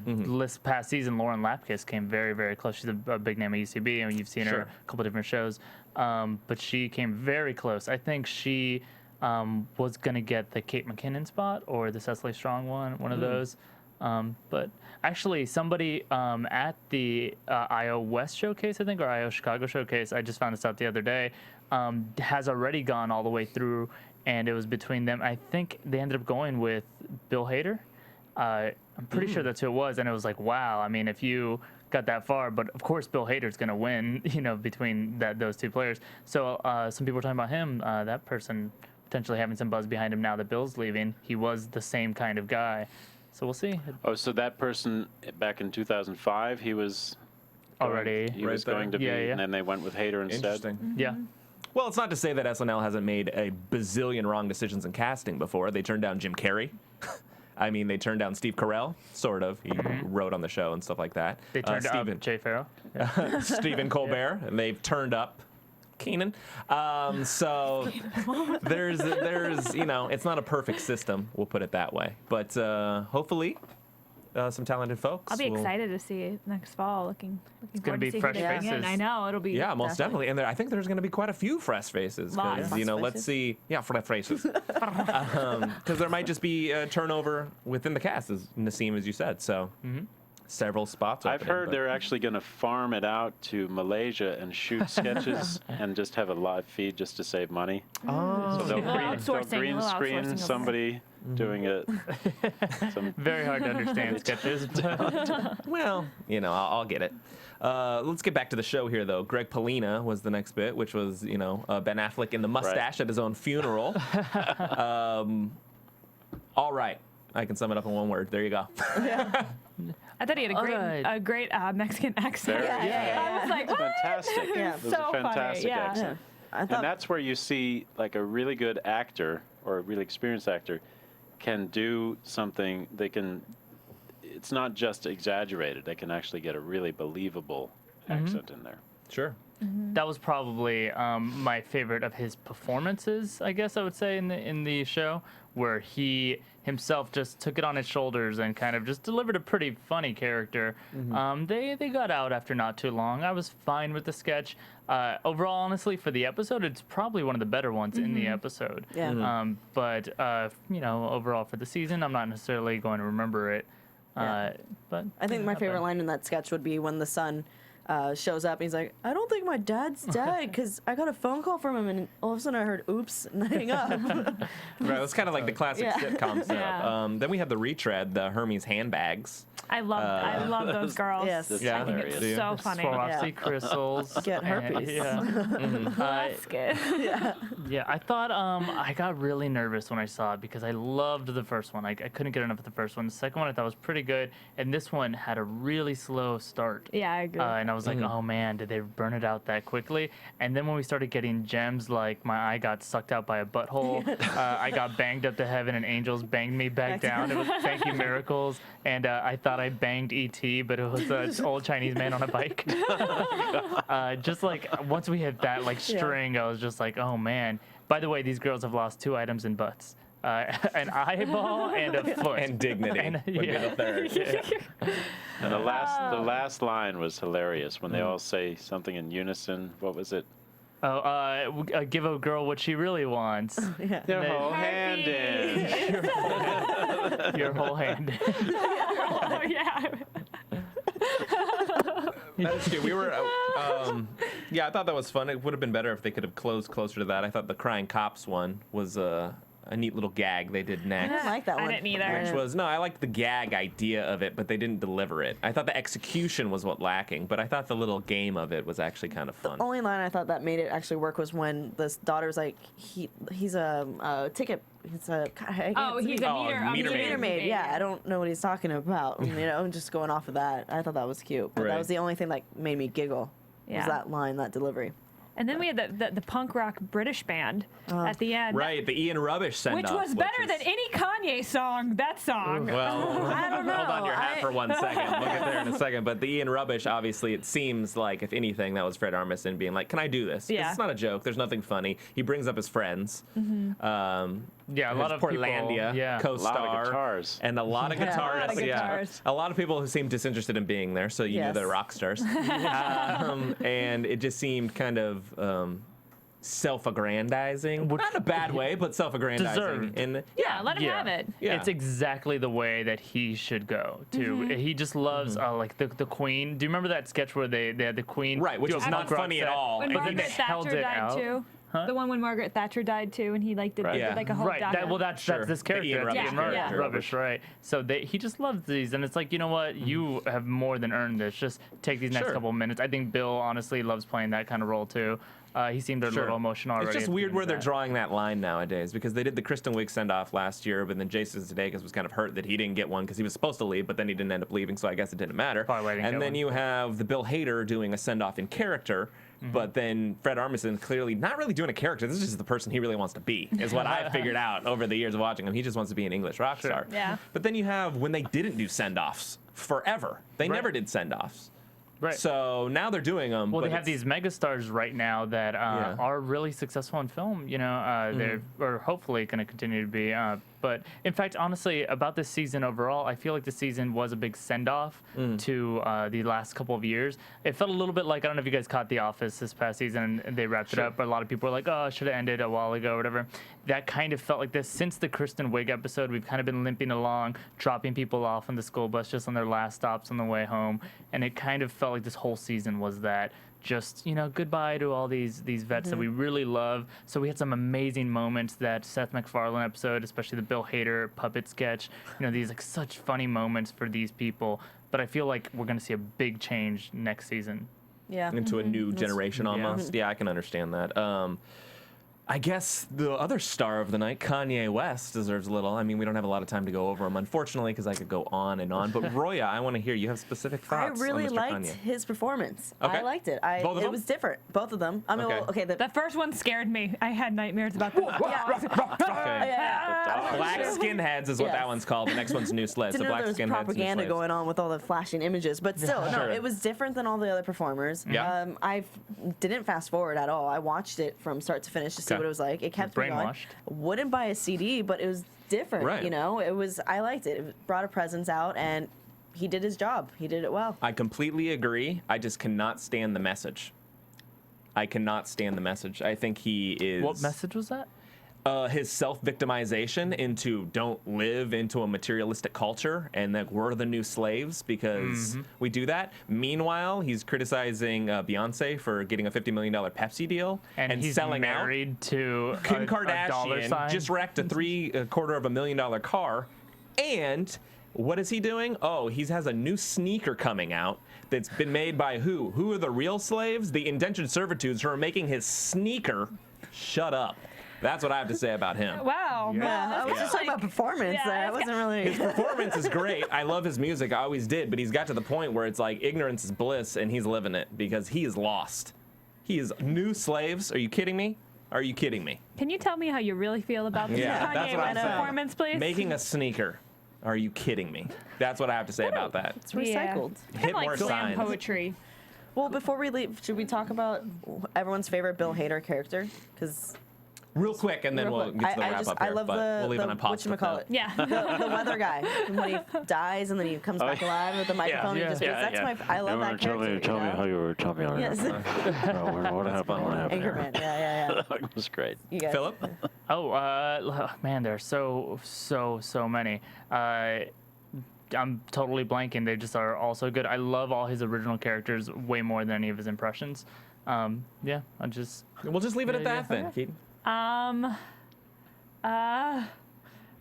this past season, Lauren Lapkus came very, very close. She's a big name at UCB, and you've seen her Sure. a couple different shows. But she came very close. I think she was going to get the Kate McKinnon spot or the Cecily Strong one of those. But actually, somebody at the IO West showcase, I think, or IO Chicago showcase, I just found this out the other day, has already gone all the way through, and it was between them. I think they ended up going with Bill Hader. I'm pretty sure that's who it was, and it was like, wow. I mean, if you got that far, but of course Bill Hader's going to win, you know, between those two players. So some people were talking about him, that person potentially having some buzz behind him now that Bill's leaving. He was the same kind of guy. So we'll see. Oh, so that person back in 2005, he was Already. He was there. going to be, Yeah, yeah. and then they went with Hader instead. Interesting. Yeah. Well, it's not to say that SNL hasn't made a bazillion wrong decisions in casting before. They turned down Jim Carrey. I mean, they turned down Steve Carell, sort of. He wrote on the show and stuff like that. They turned up Jay Farrow. Stephen Colbert, and they've turned up Keenan. So there's you know, it's not a perfect system. We'll put it that way. But hopefully, some talented folks. I'll be will- excited to see it next fall. Looking gonna forward be to see fresh who they bring in. faces. I know it'll be. Yeah, most definitely. And I think there's going to be quite a few fresh faces. Lots. Because, you know, Fresh let's faces? see. Yeah, fresh faces. Because there might just be turnover within the cast, as Nassim, as you said. So several spots. I've opening, heard but- they're actually going to farm it out to Malaysia and shoot sketches and just have a live feed just to save money. Oh. So they'll A little green, outsourcing, they'll green a little screen outsourcing over somebody doing it. Some Very hard to understand sketches. But Well, you know, I'll get it. Let's get back to the show here, though. Greg Polina was the next bit, which was, you know, Ben Affleck in the mustache at his own funeral. All right. I can sum it up in one word. There you go. I thought he had Alright. a great Mexican accent. Very- I was like, what? fantastic. Yeah. It was So a funny, fantastic yeah. accent. I thought And that's where you see like a really good actor or a really experienced actor can do something. They can. It's not just exaggerated. They can actually get a really believable accent in there. Sure. That was probably my favorite of his performances, I guess I would say, in the show, where he himself just took it on his shoulders and kind of just delivered a pretty funny character. They got out after not too long. I was fine with the sketch. Overall, honestly, for the episode, it's probably one of the better ones in the episode. Yeah. But overall for the season, I'm not necessarily going to remember it. But I think my favorite line in that sketch would be when the son shows up. He's like, I don't think my dad's dead because I got a phone call from him and all of a sudden I heard oops and I hang up. Right, that's kind of like the classic sitcom setup. Then we have the retread, the Hermes handbags. I love those girls. Yes. That's I think hilarious. it's so funny. Swarovski crystals. Get herpes. That's good. Yeah, I thought I got really nervous when I saw it because I loved the first one. I couldn't get enough of the first one. The second one I thought was pretty good, and this one had a really slow start. Yeah, I agree. And I was like, oh man, did they burn it out that quickly? And then when we started getting gems like my eye got sucked out by a butthole, I got banged up to heaven and angels banged me back down. It was thank you miracles. And I thought I banged E.T., but it was an old Chinese man on a bike. Just like once we hit that like string, I was just like, oh man. By the way, these girls have lost 2 items in butts. An eyeball and a foot. And dignity would be the third. And the last line was hilarious when they all say something in unison. What was it? Give a girl what she really wants. Their whole hand in. Your whole hand. Oh, yeah. That's good. We were, I thought that was fun. It would have been better if they could have closed closer to that. I thought the crying cops one was a neat little gag they did next. I didn't like that one. I didn't either. Which was, I liked the gag idea of it, but they didn't deliver it. I thought the execution was what lacking, but I thought the little game of it was actually kind of fun. The only line I thought that made it actually work was when this daughter's like, he's a ticket. He's a meter maid. Yeah, I don't know what he's talking about. Just going off of that, I thought that was cute. But that was the only thing that made me giggle. Was that line, that delivery. And then we had the punk rock British band at the end. Right, the Ian Rubbish send-off. Which was better than any Kanye song, that song. Well, I don't know. Hold on to your hat for 1 second. We'll get there in a second. But the Ian Rubbish, obviously, it seems like, if anything, that was Fred Armisen being like, can I do this? 'Cause it's not a joke. There's nothing funny. He brings up his friends. A lot of Portlandia people, co-star. A lot of guitars. And a lot of guitarists. guitars. A lot of people who seem disinterested in being there, so you knew they're rock stars. And it just seemed kind of self-aggrandizing. Not in a bad way, but self-aggrandizing. Deserved. Let him have it. Yeah. It's exactly the way that he should go. He just loves like the Queen. Do you remember that sketch where they had the Queen? Right, which do a was not punk rock funny at set, all. When and then Margaret they held Thatcher it died out. too. The one when Margaret Thatcher died too, and he like did Yeah. like a whole Right. document. That's this character. Ian That's Rubbish Ian character. Rubbish, right? So he just loves these, and it's like, you know what? You have more than earned this. Just take these next couple of minutes. I think Bill honestly loves playing that kind of role too. He seemed a little emotional already. It's just at the weird end where of they're that. drawing that line nowadays, because they did the Kristen Wiig send-off last year, but then Jason Sudeikis was kind of hurt that he didn't get one because he was supposed to leave, but then he didn't end up leaving, so I guess it didn't matter. Probably why he didn't And get then one. you have the Bill Hader doing a send-off in character, but then Fred Armisen clearly not really doing a character. This is just the person he really wants to be, is what I figured out over the years of watching him. He just wants to be an English rock star. Yeah. But then you have when they didn't do send-offs forever. They Right. never did send-offs. Right. So now they're doing them. Well, but they have it's- these megastars right now that are really successful in film. They're or hopefully going to continue to be. But in fact, honestly, about this season overall, I feel like the season was a big send-off to the last couple of years. It felt a little bit like, I don't know if you guys caught The Office this past season, and they wrapped it up, but a lot of people were like, oh, it should have ended a while ago or whatever. That kind of felt like this. Since the Kristen Wiig episode, we've kind of been limping along, dropping people off on the school bus just on their last stops on the way home, and it kind of felt like this whole season was that. Just, goodbye to all these vets that we really love. So we had some amazing moments. That Seth MacFarlane episode, especially the Bill Hader puppet sketch. These like such funny moments for these people. But I feel like we're going to see a big change next season. Yeah. into a new generation almost. Yeah, I can understand that. I guess the other star of the night, Kanye West, deserves a little. I mean, we don't have a lot of time to go over him, unfortunately, because I could go on and on. But Roya, I want to hear you have specific thoughts. I really on Mr. liked Kanye. his performance. Okay. I liked it. Both of It them? was different. Both of them. I mean, Okay. well, okay. The first one scared me. I had nightmares about the Black skinheads is what Yes. that one's called. The next one's New Sleds. Didn't So know Black there was skinheads, New propaganda Slaves. going on with all the flashing images, but still, Sure. no, it was different than all the other performers. Yeah. I didn't fast forward at all. I watched it from start to finish to see Okay. what it was like. It kept me going. brainwashed. Wouldn't buy a CD, but it was different. Right. You know, it was. I liked it. It brought a presence out, and he did his job. He did it well. I completely agree. I just cannot stand the message. I cannot stand the message. I think he is. What message was that? His self-victimization into don't live into a materialistic culture and that we're the new slaves because we do that. Meanwhile, he's criticizing Beyonce for getting a $50 million Pepsi deal And he's selling married to out. Kim a dollar Kardashian sign. just wrecked a $750,000 car. And what is he doing? Oh, he has a new sneaker coming out that's been made by who? Who are the real slaves? The indentured servitudes who are making his sneaker. Shut up. That's what I have to say about him. Wow. Yeah, I was just talking about performance. Yeah, I it's wasn't really. His performance is great. I love his music. I always did. But he's got to the point where it's like ignorance is bliss, and he's living it because he is lost. He is new slaves. Are you kidding me? Are you kidding me? Can you tell me how you really feel about this Yeah, that's Kanye what I'm West saying. performance, please? Making a sneaker. Are you kidding me? That's what I have to say about that. It's recycled. Hit like more slam signs. poetry. Well, before we leave, should we talk about everyone's favorite Bill Hader character? Because Real quick, and then we'll get to the wrap up I here. love but the we'll leave it on a positive note. whatchamacallit. Yeah. The weather guy when he dies and then he comes back alive with the microphone. yeah. He just goes, I love that character. Tell me how you were. Tell me how you Yes. were. What happened? What happened here? Anchorman. Yeah. It was great. You guys. Philip? Man, there's so many. I'm totally blanking. They just are all so good. I love all his original characters way more than any of his impressions. Yeah, I just. We'll just leave it at Yeah, that then, Keetin. I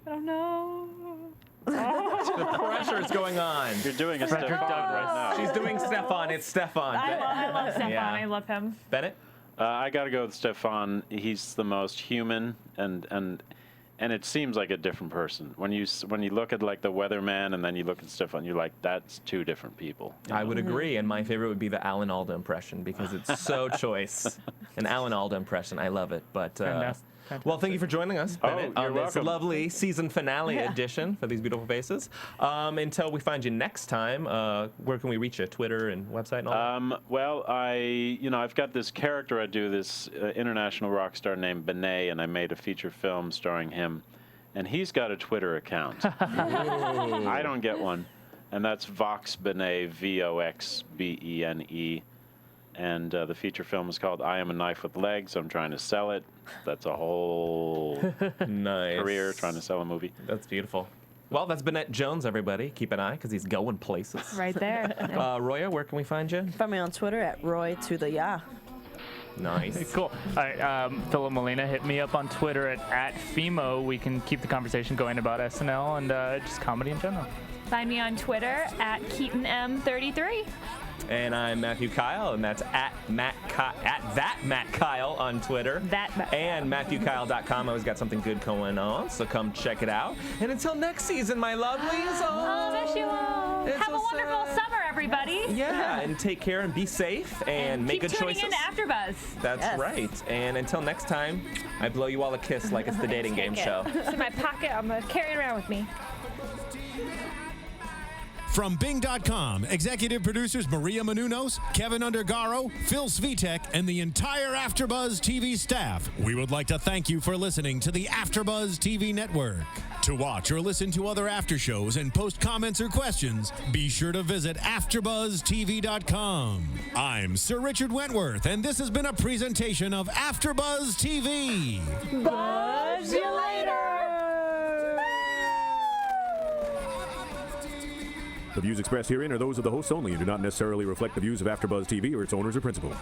don't know. The pressure is going on. You're doing a Stefon right now. She's doing Stefon. It's Stefon. I love Stefon. Yeah. I love him. Bennett? I got to go with Stefon. He's the most human, and it seems like a different person. When you look at like the weatherman, and then you look at Stefon, you're like, that's two different people. I would agree, and my favorite would be the Alan Alda impression because it's so choice. An Alan Alda impression, I love it. But well, thank you for joining us, Bennett, you're on this welcome. lovely season finale edition for these beautiful faces. Until we find you next time, where can we reach you? Twitter and website and all that? Well, I've got this character I do, this international rock star named Benet, and I made a feature film starring him, and he's got a Twitter account. I don't get one, and that's Vox Benet, VOXBENE. And the feature film is called I Am a Knife with Legs. I'm trying to sell it. That's a whole Nice. career trying to sell a movie. That's beautiful. Well, that's Bennett Jones, everybody. Keep an eye because he's going places. Right there. Roya, where can we find you? Find me on Twitter at Roy to the Ya. Nice. Cool. All right, Philip Molina, hit me up on Twitter at FEMO. We can keep the conversation going about SNL and just comedy in general. Find me on Twitter at KeatonM33. And I'm Matthew Kyle, and that's at Matt Kyle on Twitter. And MatthewKyle.com. Always got something good going on, so come check it out. And until next season, my lovelies. Oh, there she will. It's Have so a wonderful sad. summer, everybody. Yeah, and take care and be safe and make keep good tuning choices. in to AfterBuzz. That's Yes. right. And until next time, I blow you all a kiss like it's the dating game show. It's in my pocket. I'm going to carry it around with me. From Bing.com, executive producers Maria Menounos, Kevin Undergaro, Phil Svitek, and the entire AfterBuzz TV staff, we would like to thank you for listening to the AfterBuzz TV network. To watch or listen to other after shows and post comments or questions, be sure to visit AfterBuzzTV.com. I'm Sir Richard Wentworth, and this has been a presentation of AfterBuzz TV. Buzz you later. The views expressed herein are those of the hosts only and do not necessarily reflect the views of AfterBuzz TV or its owners or principal.